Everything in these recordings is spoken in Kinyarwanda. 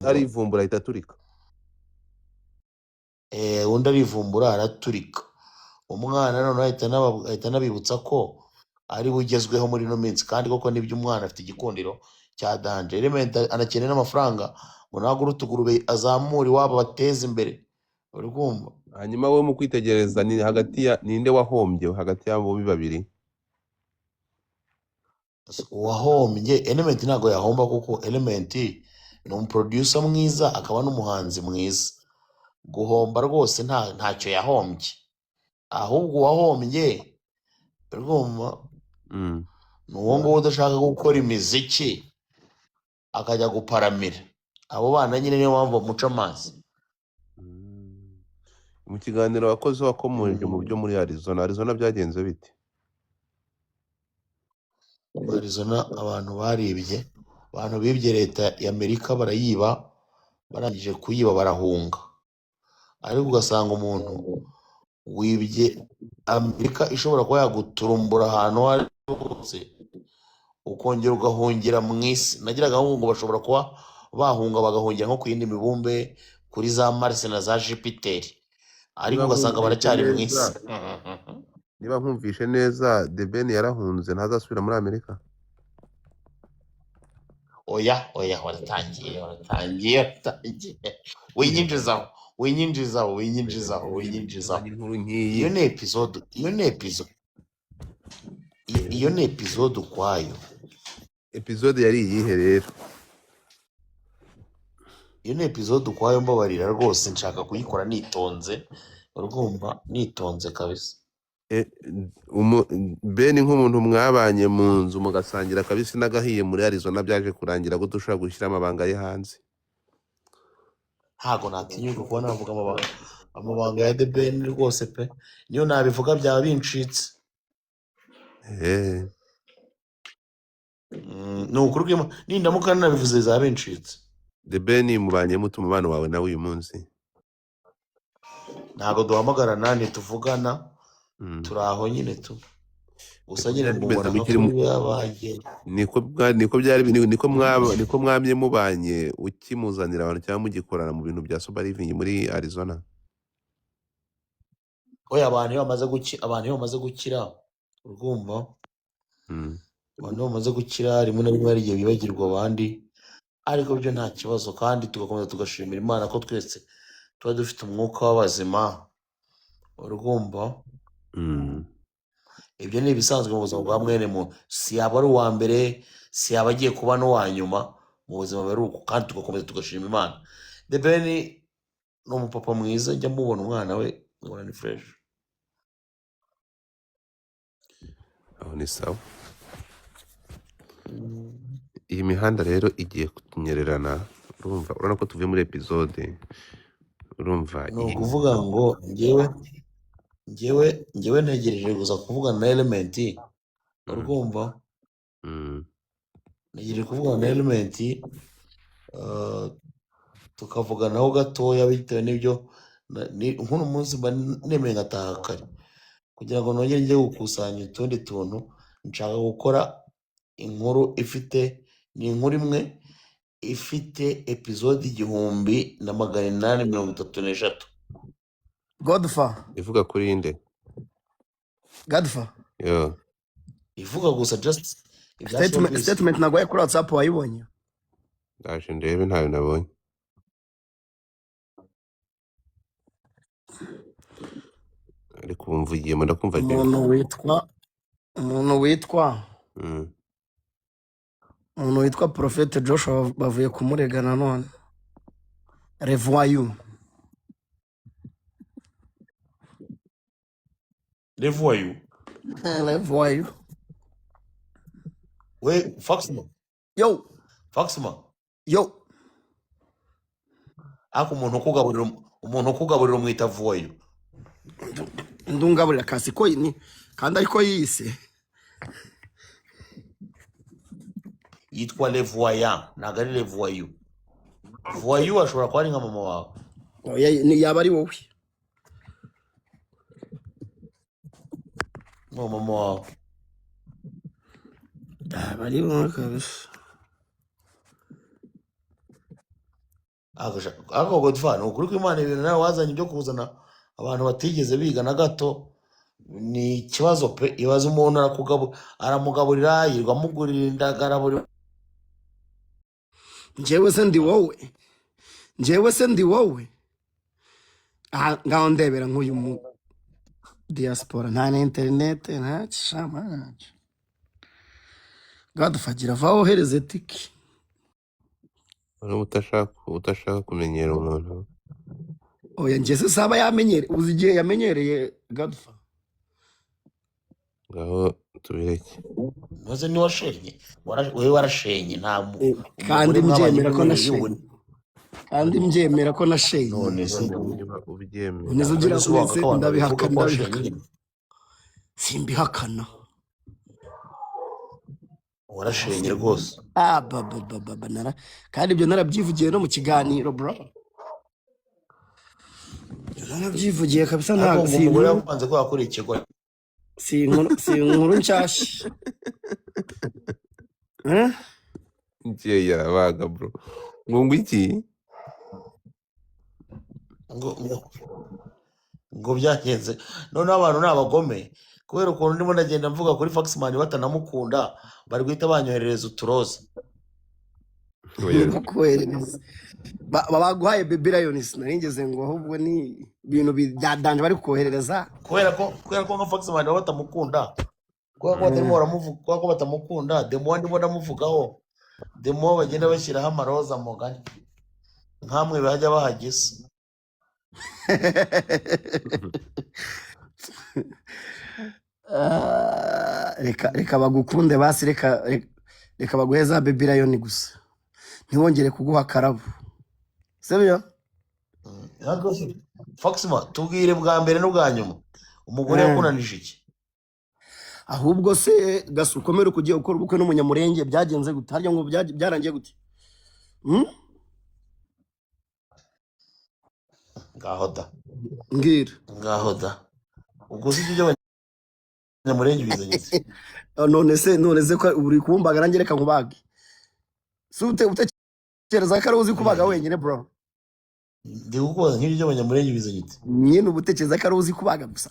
arivumbura ahita aturika. undi arivumbura araturika. Umwana none ahita anabibutsa ko ari bugezweho muri ino minsi, kandi koko nibyo, umwana afite igikundiro cya danje. Element anakeneye n'amafaranga ngo nagure utugurube azamure iwabo bateze imbere, uri kumva? Hanyuma we mu kwitegereza ni hagati ya ninde wahombye hagati y'abo babiri? Uwahombye Element ntabwo yahomba, kuko Element ni umuproducer mwiza akaba n'umuhanzi mwiza. Guhomba rwose ntacyo yahombye, ahubwo uwahombye urumva ni uwo nguwo udashaka gukora imiziki akajya guparamira. Abo bana nyine niyo mpamvu bamuca amazi. Mu kiganiro wakoze wakomoje mu byo muri Arizona byagenze bite? Arizona abantu bibye leta y'Amerika barayiba, barangije kuyiba barahunga. Ariko ugasanga umuntu wibye Amerika ishobora kuba yaguturumbura ahantu aho ari hose, ukongera ugahungira mu isi. Nagiraga ngo bashobora kuba bahunga bagahungira nko ku yindi mibumbe, kuri za Mars na za Jupiter, ariko ugasanga baracyari mu isi. Niba nkumvishe neza, The Ben yarahunze ntazasubira muri Amerika? Oya waratangiye. Winyinjizaho. Iyo ni episode ukwayo. Episode yari iyihe rero? Iyo ni episode ukwayo, mbabarira rwose, nshaka kuyikora nitonze, urumva, nitonze kabisa. Ben nk'umuntu mwabanye mu nzu mugasangira kabisa n'agahiye muri Arizona, byaje kurangira gute ushobora gushyira amabanga ye hanze? Ntago natinyuka kuba navuga amabanga ya The Ben rwose pe. Niyo nabivuga byaba bincitse. Ni ukuri kw'Imana, nindamuka nabivuze bizaba bincitse. The Ben mubanye mute umubano wawe nawe uyu munsi? Ntago duhamagarana, ntituvugana, turi aho nyine tu. Gusa nyine mubona nko kuri yabaye. Niko mwamye mubanye ukimuzanira abantu cyangwa mugikorana mu bintu bya Sober Living muri Arizona? Oya, abantu iyo bamaze gukira urumva, abantu bamaze gukira rimwe na rimwe hari igihe bibagirwa abandi, ariko byo nta kibazo, kandi tugakomeza tugashimira Imana ko twese tuba dufite umwuka w'abazima, urumva. Ibyo ni ibisanzwe mu buzima bwa mwene muntu. Si yaba ari uwa mbere, si yaba agiye kuba n'uwa nyuma, mu buzima bari uko, kandi tugakomeza tugashima Imana. The Ben ni umupapa mwiza, njya mubona umwana we nkabona ni fresh. Aho ni sawa. Iyi mihanda rero igiye kutunyererana, urumva, urabona ko tuvuye muri episode, urumva. Ni ukuvuga ngo njyewe ntegereje gusa kuvugana na Element, urumva. Ntegereje kuvugana na Element, tukavuganaho gatoya, bitewe n'ibyo nk'uno munsi mba nemeye ngataha kare kugira ngo nongere njye gukusanya utundi tuntu. Nshaka gukora inkuru ni inkuru imwe ifite episode 1836. Godfa ivuga kuri inde? Godfa ivuga gusa just statement nagoye kuri WhatsApp, wayibonye? Ndaje ndebe, ntayo nabonye. Ariko umvugiyemo ndakumva umuntu witwa Prophet Joshua bavuye kumurega nanone. Revoyou we Faxma ako umuntu ukugaburira umwita voyou. Ndungaburira kasi ko ni kandi ariko yise yitwa Levoyant, ntabwo ari Levoyou. Voyou ashobora kuba ari nka mama wawe. Oya, yaba ari wowe. Mama wawe yaba ari wowe kabisa. ariko Godfather ni ukuri kw'Imana ibintu nawe wazanye byo kuzana abantu batigeze biga na gato ni ikibazo pe. Ibaza umuntu aramugaburira yirirwa amugurira indagara buri njyewe se ndi wowe njyewe se ndi wowe aha ngaho ndebera nk'uyu mu diaspora nta na interinete nta shama ntacyo gadufagira vaho wohereze tiki Urumva utashaka kumenyera umuntu. oya njye se saba yamenyere uzi igihe yamenyereye gadufa Ngaho tubireke. maze ni washenye wewe warashenye nta kandi umugore mwabanye mbyemera ko imyemerere nashenye y'ubune kandi mbyemera ko nashenye none se Niba ubyemera. neza ugira none se wanga wese ko abantu babivuga ndabihakana ko washenye ndabihakana nyine simbihakana warashenye rwose baba nara kandi ibyo narabyivugiye no mu kiganiro bro narabyivugiye kabisa ariko ntabwo ngo si umugore inkuru yakubanze ko yakora ikigo si inkuru nshyashya Eh? Njye yarabaga bro. Ngo iki? ngo byagenze noneho abantu ni abagome kubera ukuntu ndimo ndagenda mvuga kuri Faxman batanamukunda bari guhita banyoherereza uturoza Oya. bakoherereza baguhaye baby lions naringeze ngo ahubwo ni ibintu byadanje bari koherereza kubera ko nka Faxman baba batamukunda kubera ko batarimo baramuvuga kubera ko batamukunda demo ndimo ndamuvugaho demo bagenda bashyiraho amaroza mu gani nkamwe bajya bahagisa reka bagukunde basi reka baguhe za baby lion gusa ntiwongere kuguha akarabo sibyo Faxman tubwire bwa mbere n'ubwa nyuma umugore yakunanije iki ahubwo se gasukomere kugiye gukora ubukwe n'umunyamurenge byagenze gute harya ngo byarangiye gute ngaho da mbwira ngaho da ubwo si ibyo abanyamurenge bizanye iki? none se ko uri kumbagara nanjye reka nkubage si utekereza ko ari uzi kubaga wenyine bro ndi gukoza nk'ibyo abanyamurenge bizanye iki? nyine uba utekereza ko ari uzi kubaga gusa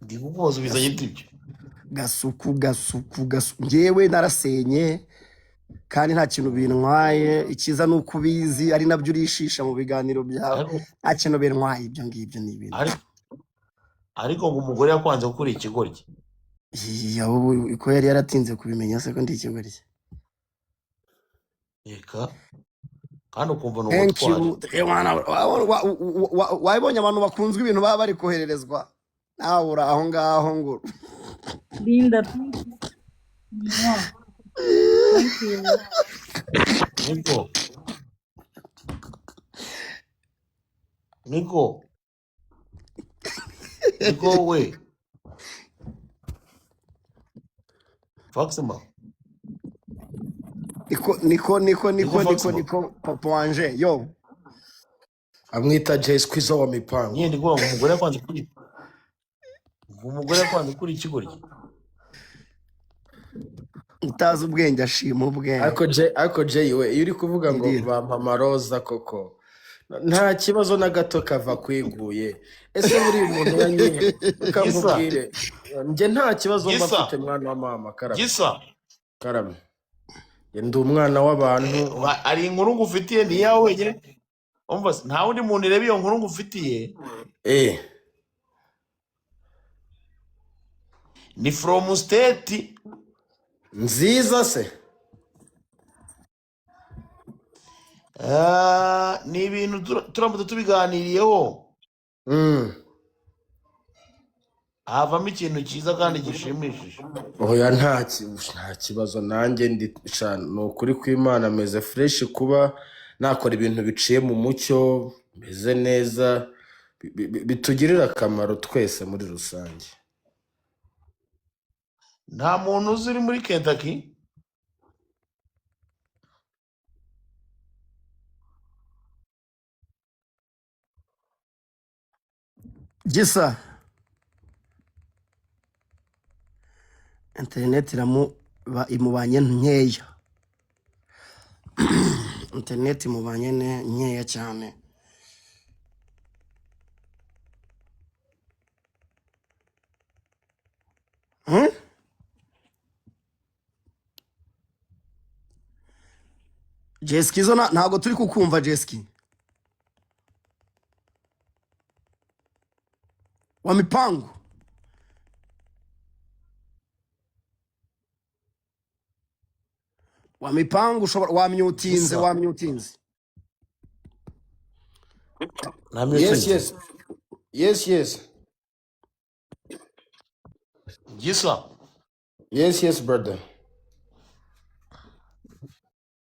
ndi gukoza bizanye ibyo gasuku njyewe narasenye kandi nta kintu bintwaye icyiza ni uko ubizi ari nabyo urishisha mu biganiro byawe ariko nta kintu bintwaye ibyo ngibyo ni ibintu ariko ngo umugore yakwanze gukora ikigoryi ko yari yaratinze kubimenya se ko ndi ikigoryi reka kandi ukumva ni thank ubutwari you wabonye abantu bakunzwe ibintu baba bari kohererezwa nawe uri aho ngaho ngo Linda, mwah. Thank you. niko we Faxman niko papa wanje yo amwita Jay Squeezer wa mipango. nyine ndi kuvuga ngo umugore yakwanze gukora ikigoryi utazi ubwenge ashima ubwenge ariko Jay we iyo uri kuvuga ngo Ndira. bampa amaroza koko nta kibazo na gato kava kwiguye ese buri muntu yanyihe ukamubwire njye nta kibazo mba Gisa. mfite mwana wa mama karame gisa karame njye ndi umwana w'abantu ari inkuru ngufitiye ni iyawe wenyine umva se, nta wundi muntu ureba iyo nkuru ngufitiye ni from state nziza se ni ibintu turamutse tubiganiriyeho havamo ikintu cyiza kandi gishimishije oya nta kibazo nanjye ni ukuri kw'Imana meze fresh kuba nakora ibintu biciye mu mucyo meze neza bitugirira akamaro twese muri rusange. nta muntu uzi uri muri Kentucky gisa interineti imubanye nkeya interineti mubanye nkeya cyane. Jeski zo ntago turi kukumva Jeski. Wa mipango. Wa mipango ushobora wamyutinze Gisa namwe Yes, twinze yes. Gisa Yes, brother.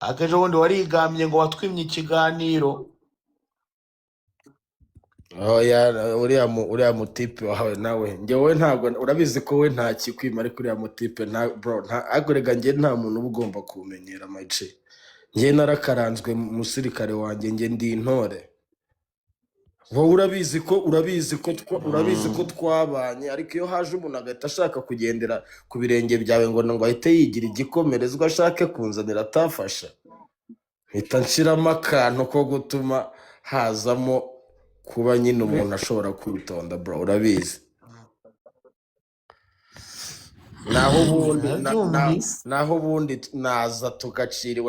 akejo bundi warigambye ngo watwimye ikiganiro. Oya, uriya mutipe wawe nawe. Njyewe ntabwo urabizi ko we nta kikwima ariko uriya mutipe bro, agorega njye nta muntu uba ugomba kumenyera mace. Njye narakaranzwe musirikare wanjye, njye ndi intore. Wowe urabizi ko twabanye, ariko iyo haje umuntu agahita ashaka kugendera ku birenge byawe ngo ahite yigira igikomerezwa ashake kunzanira atafasha, mpita nshiramo akantu ko gutuma hazamo kuba nyine umuntu ashobora kwitonda bro, urabizi. naho ubundi naza tugacira,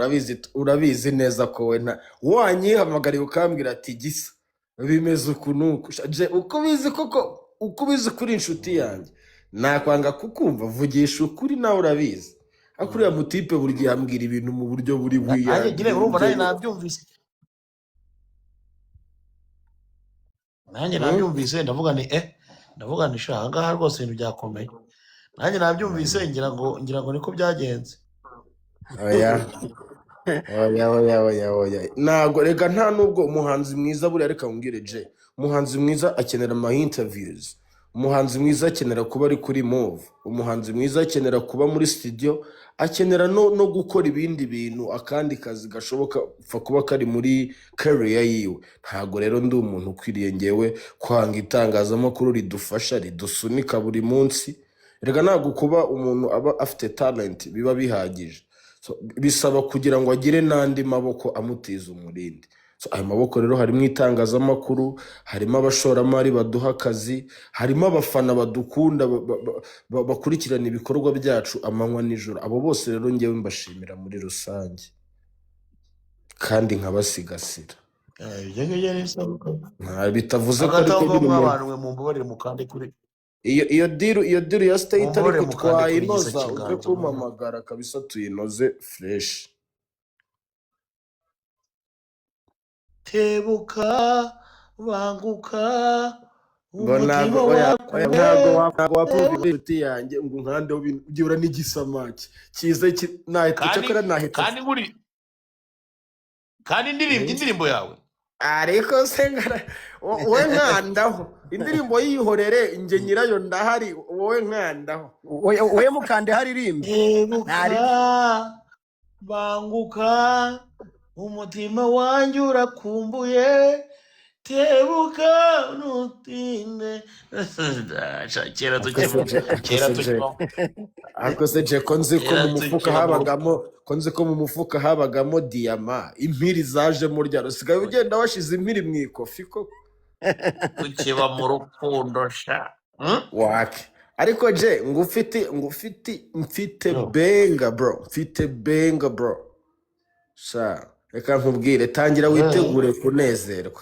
urabizi neza ko we wanyihamagariye ukambwira ati Gisa bimeze ukuntu uko ubizi kuri inshuti yanjye nakwanga kukumva, vugisha ukuri nawe urabizi. Ariko uriya mutipe buri gihe ambwira ibintu mu buryo buri nanjye nabyumvise ndavuga ni sha ngaha rwose ibintu byakomeye. Nanjye nabyumvise ngira ngo niko byagenze. oya ntago rega, nta nubwo umuhanzi mwiza buriya, reka mbwire je, umuhanzi mwiza akenera ama interviews, umuhanzi mwiza akenera kuba ari kuri move, umuhanzi mwiza akenera kuba muri studio, akenera no gukora ibindi bintu, akandi kazi gashoboka upfa kuba kari muri career yiwe. Ntago rero ndi umuntu ukwiriye ngewe kwanga itangazamakuru ridufasha ridusunika buri munsi. Rega ntago kuba umuntu aba afite talent biba bihagije, bisaba kugira ngo agire n'andi maboko amutiza umurindi. Ayo maboko rero harimo itangazamakuru, harimo abashoramari baduha akazi, harimo abafana badukunda bakurikirana ibikorwa byacu amanywa nijoro. Abo bose rero ngewe mbashimira muri rusange kandi nkabasigasira. Bitavuze ko ariko mumbabarire mukande kuri iyo diru ya state ariko twayinoza, uje kumpamagara kabisa tuyinoze fresh. Tebuka banguka ntago wakumva inshuti yanjye ngo nkande ugira n'igisamaki cyiza kandi indirimbo yawe. Ariko se wowe nkandaho indirimbo yihorere, njye nyirayo ndahari, wowe nkandaho Oya mukande haririmbe. Tebuka banguka umutima wanjye urakumbuye, tebuka nutinde. Kera tukibamo. Ako se je ko nzi ko mu mufuka habagamo diyama, impiri zaje mu rya rusigaye ugenda washize impiri mu ikofi koko. Tukiba mu rukundo sha. Wake. Ariko je mfite benga bro. Sha, reka nkubwire, tangira witegure kunezerwa.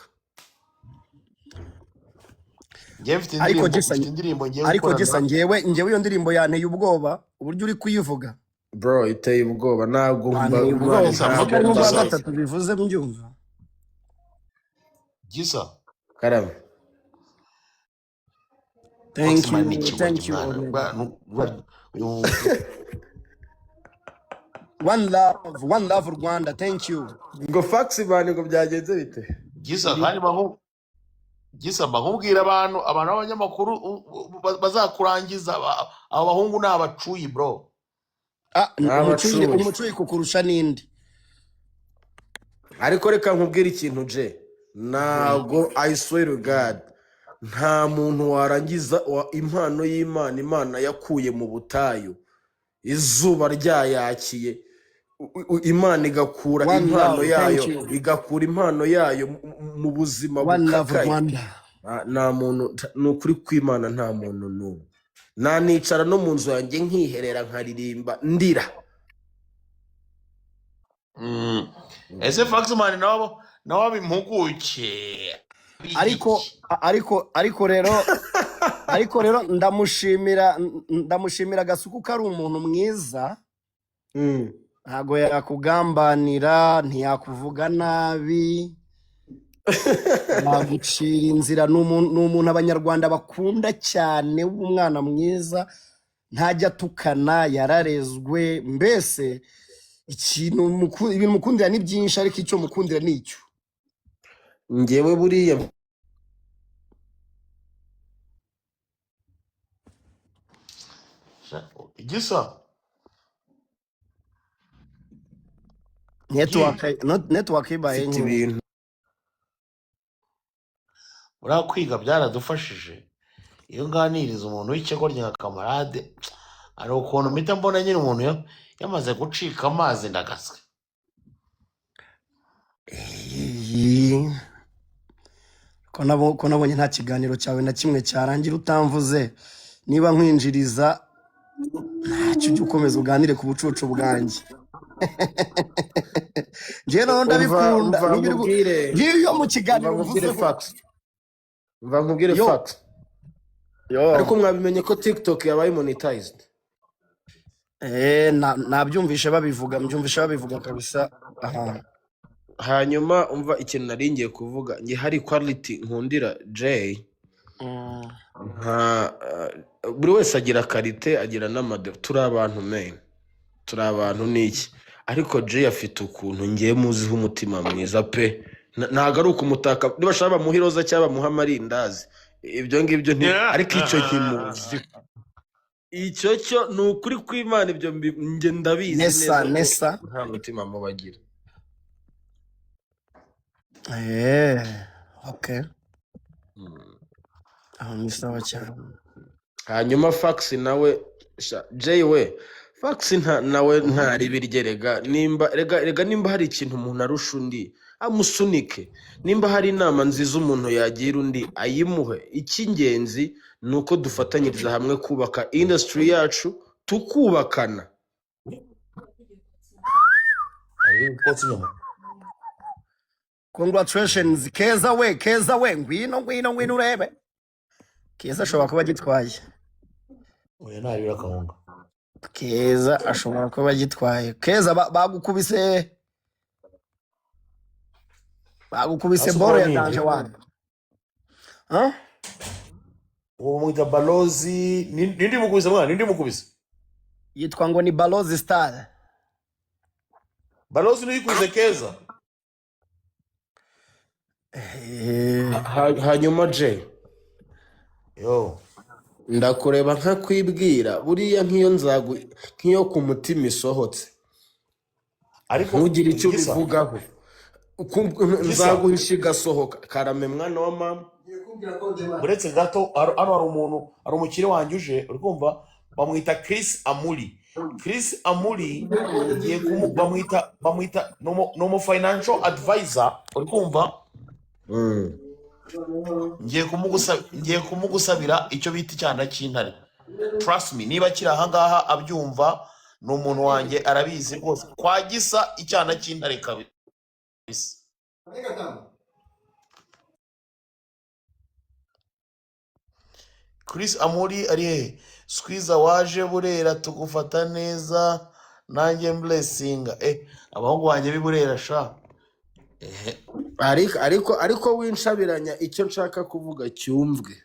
Ariko Gisa njyewe iyo ndirimbo yanteye ubwoba uburyo uri kuyivuga bro, iteye ubwoba. Ntabwo gatatu bivuze mbyumva. Gisa karame. Thank you. One love Rwanda, thank you. Ngo fax bani ngo byagenze bite? Gisa kandi bakubwira abantu b'abanyamakuru bazakurangiza, abo bahungu ni abacuyi bro. Umucuyi kukurusha n'indi. Ariko reka nkubwire ikintu je, ntago I swear to God, nta muntu warangiza impano y'Imana Imana yakuye mu butayu, izuba ryayakiye Imana igakura One impano love, yayo thank you. igakura impano yayo mu buzima One love bukakaye. Rwanda. Nta muntu, ni ukuri kw'Imana nta muntu n'umwe nanicara no mu nzu yanjye nkiherera nkaririmba ndira. ese Faxman nawe bimpuguke ariko rero ndamushimira Gasuku ko ari umuntu mwiza, ntago yakugambanira, ntiyakuvuga nabi, nagucira inzira. Ni umuntu abanyarwanda bakunda cyane, w'umwana mwiza, ntajya atukana, yararezwe. Mbese ibintu mukundira ni byinshi, ariko icyo mukundira ni icyo. Njyewe buriya igisa network ibaye mfite nke. ibintu buriya kwiga byaradufashije. iyo nganiriza umuntu w'ikigoryi nka kamarade, hari ukuntu mpita mbona nyine umuntu yamaze gucika amazi ndagaswe. Ko nabonye nta kiganiro cyawe na kimwe cyarangira utamvuze. Niba nkwinjiriza, ntacyo ujya ukomeza uganire ku bucucu bwanjye. Njyewe naho ndabikunda. Ngiyo mu kiganiro mvuze nkubwire fact. Ariko mwabimenye ko TikTok yabaye monetized. Nabyumvishe babivuga kabisa. Hanyuma umva ikintu nari ngiye kuvuga, nge hari quality nkundira Jay. Buri wese agira karite, agira n'amade. Turi abantu men, turi abantu n'iki, ariko Jay afite ukuntu ngiye muziho umutima mwiza pe. Ntago ari ukumutaka, niba shaba muhiroza cyaba muhamarindazi ibyo ngibyo ariko icyo kimuzi, icyo ni ukuri kw'Imana. Ibyo nge ndabizi nesa nta mutima mubagira. Okay. Ni sawa cyane. Hanyuma Fax nawe Jay we, Fax nawe ntari birgerega. Nimba hari ikintu umuntu arusha undi amusunike, nimba hari inama nziza umuntu yagira undi ayimuhe. Icy'ingenzi ni uko dufatanyiriza hamwe kubaka industry yacu, tukubakana. Congratulations Keza we, ngwino urebe. Keza ashobora kuba agitwaye. oya ntabira akahunga. Keza ashobora kuba agitwaye. Keza bagukubise boro ya danje wane. uwo mwita Balozi. Nindi mukubise mwana, nindi mukubise? Yitwa ngo ni Balozi Star. Balozi nuyikuze Keza. Hanyuma Jay, ndakureba nkakwibwira buriya nk'iyo ku mutima isohotse, ariko ntugire icyo bivugaho. Nzaguhisha igasohoka. Karame mwana wa mama. uretse gato, hano hari umukire wanjye uje, uri kumva, bamwita Chris Amuri. Chris Amuri bamwita no financial advisor, uri kumva. ngiye kumugusabira icyo bita icyana cy'intare. Trust me, niba kiri ahangaha abyumva, ni umuntu wanjye arabizi rwose. Kwa Gisa icyana cy'intare kabisa. Chris Amuri ari he? Squeezer waje Burera tugufata neza, nanjye blessinga. Abahungu banjye b'i Burera sha. Ariko winshabiranya, icyo nshaka kuvuga cyumvwe.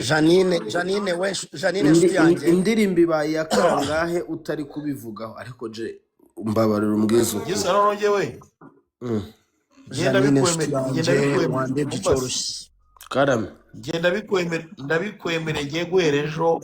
Janine nshuti yanjye. Indirimbo ibaye ya kangahe utari kubivugaho? Ariko je umbabarira umbwiza uko. Gisa noronge we. Janine nshuti yanjye wande byoroshye. Karame. Ndabikwemereye ngiye guhera ejo.